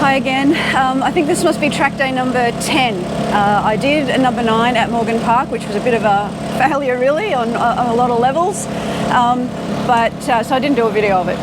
Hi again. I think this must be track day number 10. I did a number 9 at Morgan Park, which was a bit of a failure really on a lot of levels, so I didn't do a video of it.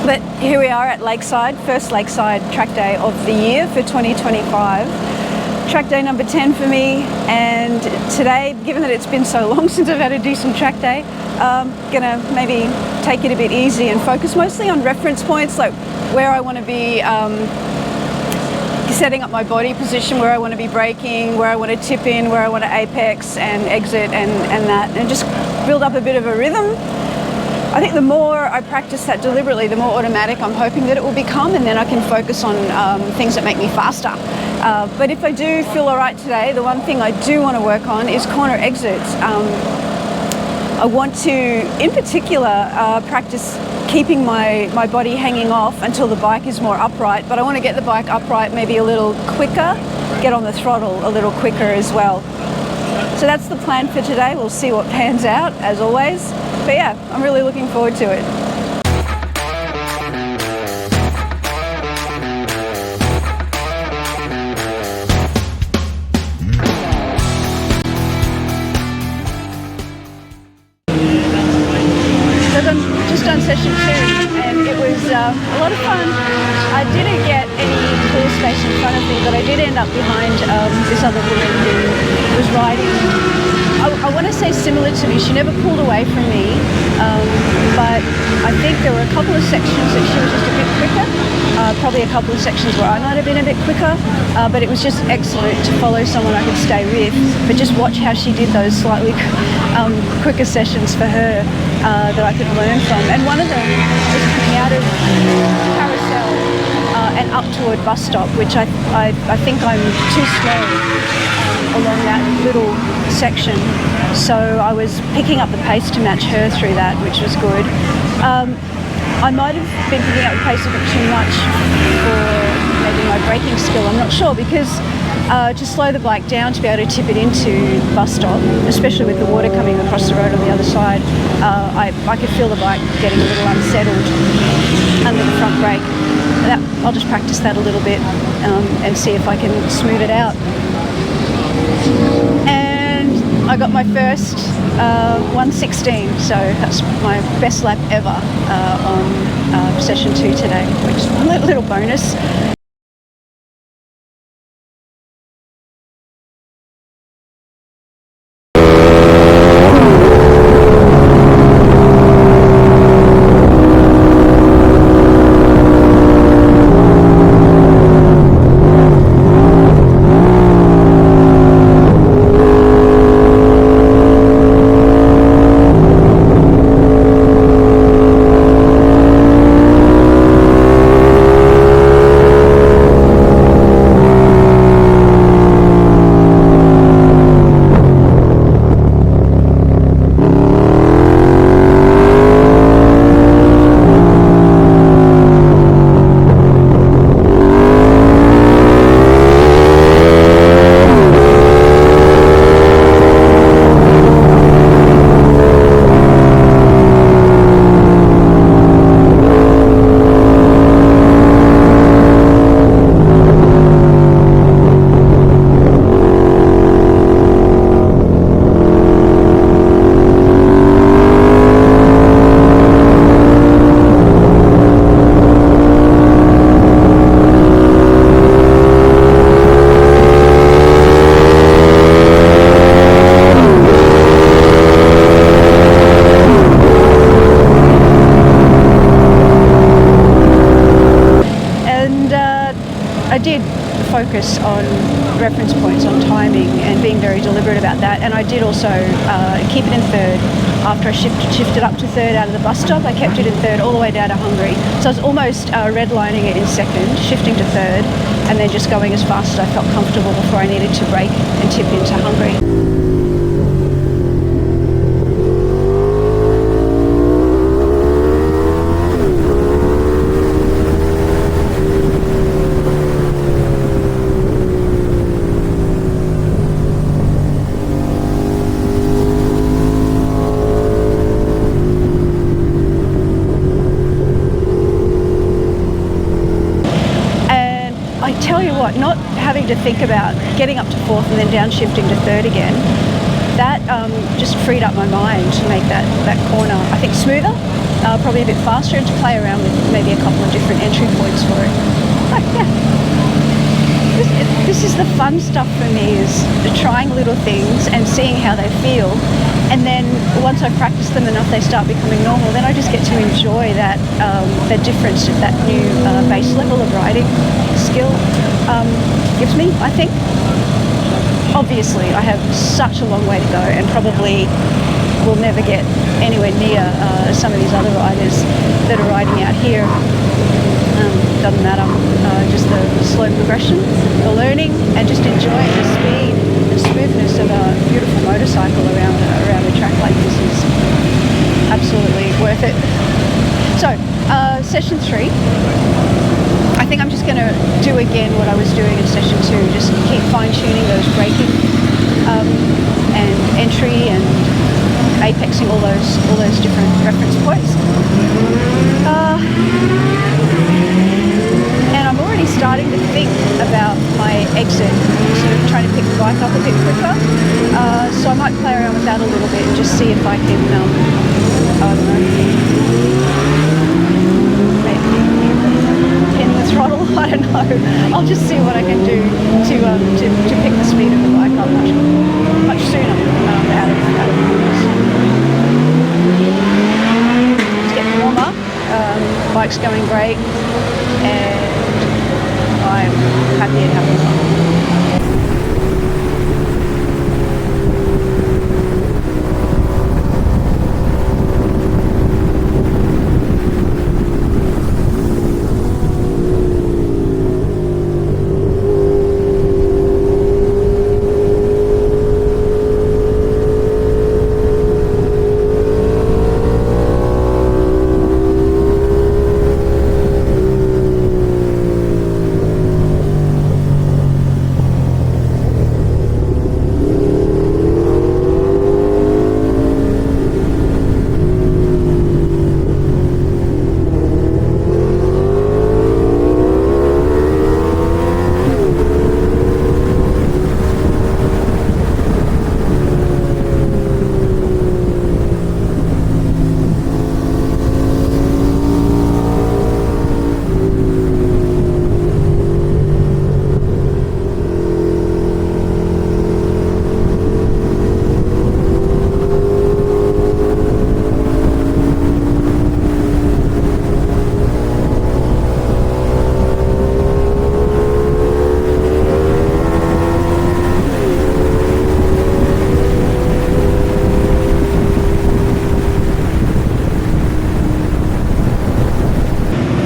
But here we are at Lakeside, first Lakeside track day of the year for 2025. Track day number 10 for me, and today, given that it's been so long since I've had a decent track day, I'm gonna maybe take it a bit easy and focus mostly on reference points, like where I want to be setting up my body position, where I want to be braking, where I want to tip in, where I want to apex and exit and that, and just build up a bit of a rhythm. I think the more I practice that deliberately, the more automatic I'm hoping that it will become, and then I can focus on things that make me faster. But if I do feel all right today, the one thing I do want to work on is corner exits. I want to, in particular, practice keeping my body hanging off until the bike is more upright, but I want to get the bike upright maybe a little quicker, get on the throttle a little quicker as well. So that's the plan for today. We'll see what pans out, as always. But yeah, I'm really looking forward to it. Just done session 2 and it was a lot of fun. I didn't get any clear space in front of me, but I did end up behind this other woman who was riding, I want to say similar to me. She never pulled away from me, but I think there were a couple of sections that she was just a bit quicker, probably a couple of sections where I might have been a bit quicker, but it was just excellent to follow someone I could stay with, but just watch how she did those slightly quicker sessions for her that I could learn from. And one of them was coming out of Karrussell and up toward bus stop, which I think I'm too slow along that little section. So I was picking up the pace to match her through that, which was good. I might have been picking up the pace a bit too much for maybe my braking skill, I'm not sure, because to slow the bike down to be able to tip it into bus stop, especially with the water coming across the road on the other side, I could feel the bike getting a little unsettled under the front brake. I'll just practice that a little bit and see if I can smooth it out. And I got my first 1:16, so that's my best lap ever on session 2 today, which is a little bonus. I did focus on reference points, on timing, and being very deliberate about that. And I did also keep it in third. After I shifted up to third out of the bus stop, I kept it in third all the way down to Hungry. So I was almost redlining it in second, shifting to third, and then just going as fast as I felt comfortable before I needed to brake and tip into Hungry. I tell you what, not having to think about getting up to fourth and then downshifting to third again, that just freed up my mind to make that corner, I think, smoother, probably a bit faster, and to play around with maybe a couple of different entry points for it. But yeah, this is the fun stuff for me, is trying little things and seeing how they feel. And then once I've practiced them enough, they start becoming normal. Then I just get to enjoy that the difference that that new base level of riding skill gives me, I think. Obviously, I have such a long way to go and probably will never get anywhere near some of these other riders that are riding out here. Doesn't matter, just the slow progression, the learning, and just enjoying the speed and smoothness of a beautiful motorcycle around a track like this is absolutely worth it. So, session 3, I think I'm just going to do again what I was doing in session 2, just keep fine-tuning those braking and entry and apexing all those different reference points. And I'm already starting to think about my exit, sort of trying to pick the bike up a bit quicker. So I might play around with that a little bit and just see if I can, I don't know, maybe pin the throttle. I don't know. I'll just see what I can do to pick the speed of the bike up much sooner out of this. It's getting warmer. Bike's going great, and I'm happy and having fun.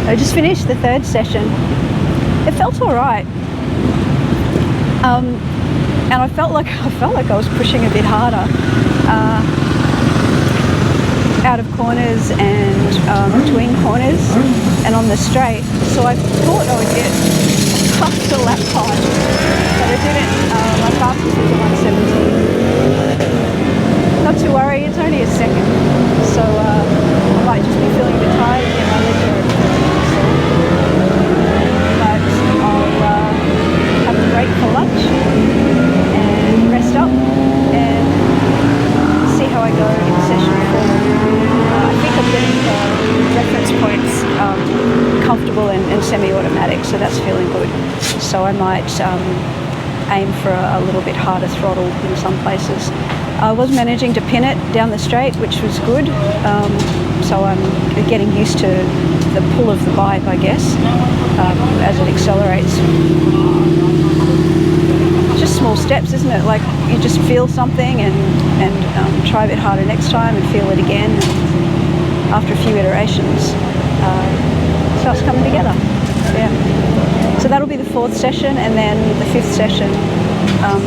I just finished the third session. It felt all right, and I felt like I was pushing a bit harder out of corners and between corners and on the straight. So I thought I would get past a lap time, but I didn't. My fastest was a 117. Not to worry, it's only a second, so I might just be feeling a bit tired and get my leg there. But I'll have a break for lunch and rest up and see how I go in session 4. I think I'm getting reference points comfortable and semi-automatic, so that's feeling good. So I might aim for a little bit harder throttle in some places. I was managing to pin it down the straight, which was good. So I'm getting used to the pull of the bike, I guess, as it accelerates. Just small steps, isn't it? Like, you just feel something and try a bit harder next time and feel it again. And after a few iterations, it starts coming together. Yeah. So that'll be the 4th session, and then the 5th session,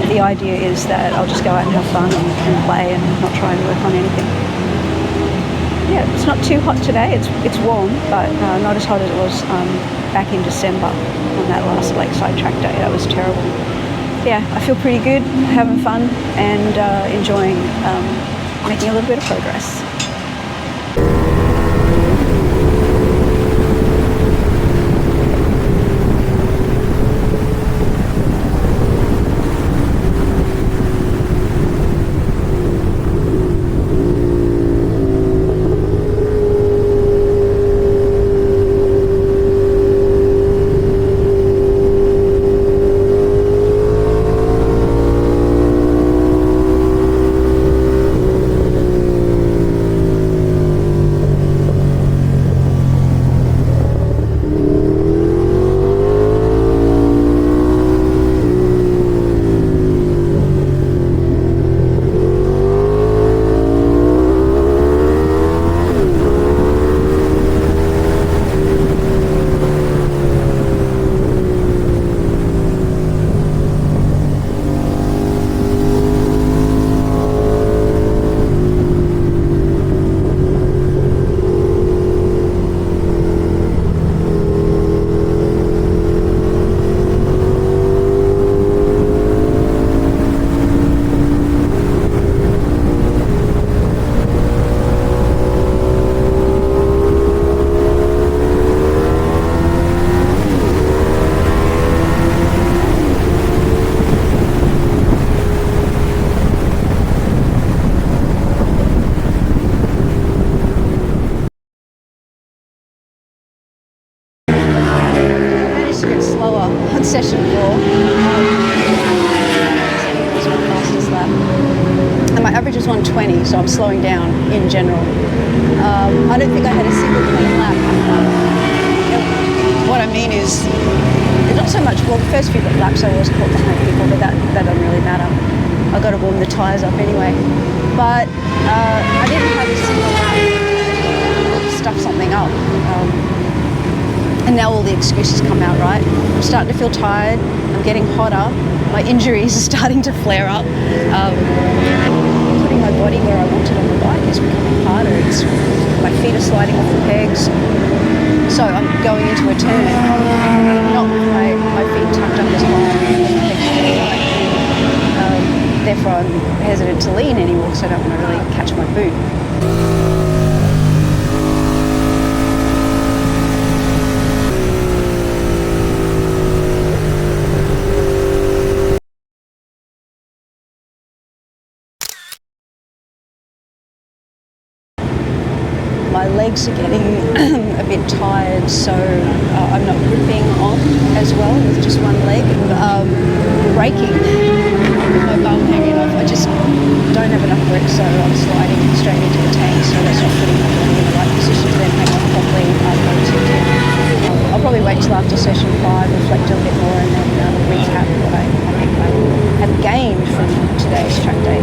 the idea is that I'll just go out and have fun and play and not try and work on anything. Yeah, it's not too hot today. It's warm, but not as hot as it was back in December on that last Lakeside track day. That was terrible. Yeah, I feel pretty good, having fun and enjoying making a little bit of progress. session 4. This one fastest lap. And my average was 120, so I'm slowing down in general. I don't think I had a single clean lap. What I mean is, it's not so much, well, the first few laps I was caught behind people, but that doesn't really matter. I got to warm the tyres up anyway. But I didn't have a single lap stuff something up. And now all the excuses come out, right? I'm starting to feel tired, I'm getting hotter, my injuries are starting to flare up. Putting my body where I want it on the bike is becoming harder. My feet are sliding off the pegs. So I'm going into a turn, not with my feet tucked up as high. Therefore I'm hesitant to lean anymore because I don't want to really catch my boot. My legs are getting a bit tired, so I'm not gripping on as well with just one leg. Braking, my bum hanging off. I just don't have enough grip, so I'm sliding straight into the tank, so that's not putting my body in the right position to then hang on properly after I tipped in. I'll probably wait till after session 5, reflect a bit more, and then recap what I think I have gained from today's track day.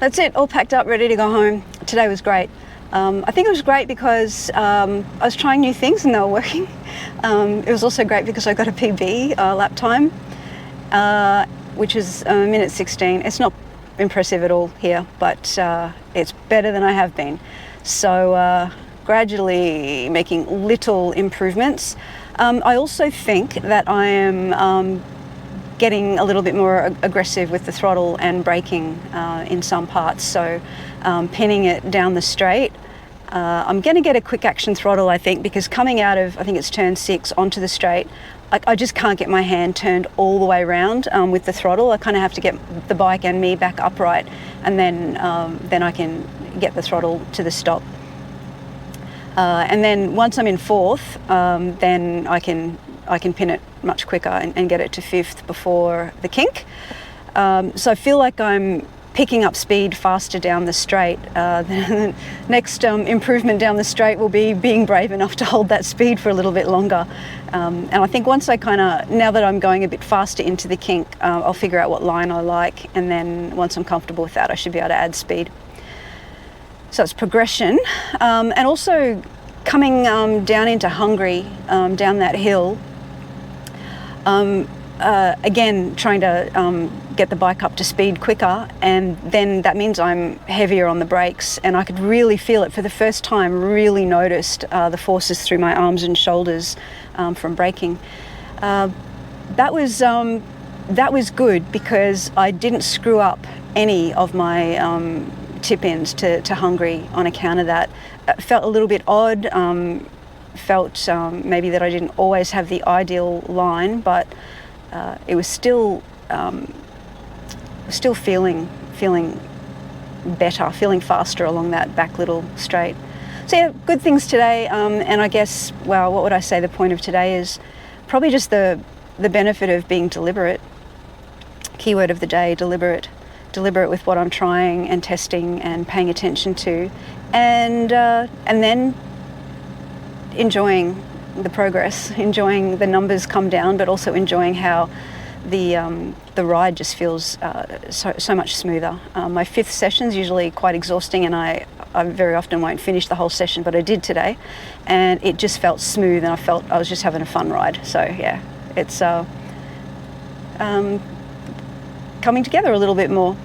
That's it, all packed up, ready to go home. Today was great. I think it was great because I was trying new things and they were working. It was also great because I got a PB lap time, which is minute 16. It's not impressive at all here, but it's better than I have been. So gradually making little improvements. I also think that I am getting a little bit more aggressive with the throttle and braking in some parts, so pinning it down the straight. I'm going to get a quick action throttle, I think, because coming out of, I think it's turn 6 onto the straight, I just can't get my hand turned all the way around with the throttle. I kind of have to get the bike and me back upright, and then I can get the throttle to the stop. And then once I'm in 4th, then I can pin it much quicker and get it to 5th before the kink. So I feel like I'm picking up speed faster down the straight. The next improvement down the straight will be being brave enough to hold that speed for a little bit longer. And I think once I now that I'm going a bit faster into the kink, I'll figure out what line I like, and then once I'm comfortable with that, I should be able to add speed. So it's progression, and also coming down into Hungry, down that hill. Again, trying to get the bike up to speed quicker, and then that means I'm heavier on the brakes, and I could really feel it for the first time, really noticed the forces through my arms and shoulders from braking. That was good because I didn't screw up any of my tip-ins to Hungry on account of that. It felt a little bit odd, felt maybe that I didn't always have the ideal line, but it was still feeling better, feeling faster along that back little straight. So yeah, good things today, and I guess, well, what would I say the point of today is? Probably just the benefit of being deliberate. Keyword of the day, deliberate. Deliberate with what I'm trying and testing and paying attention to, and then enjoying the progress, enjoying the numbers come down, but also enjoying how the ride just feels so much smoother. My fifth session's usually quite exhausting, and I very often won't finish the whole session, but I did today, and it just felt smooth, and I felt I was just having a fun ride. So yeah, it's coming together a little bit more.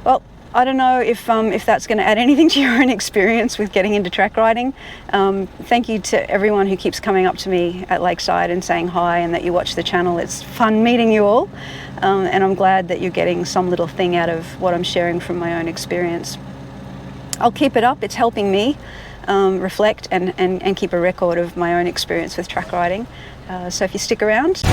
Well, I don't know if that's going to add anything to your own experience with getting into track riding. Thank you to everyone who keeps coming up to me at Lakeside and saying hi, and that you watch the channel. It's fun meeting you all, and I'm glad that you're getting some little thing out of what I'm sharing from my own experience. I'll keep it up. It's helping me reflect and keep a record of my own experience with track riding. So if you stick around.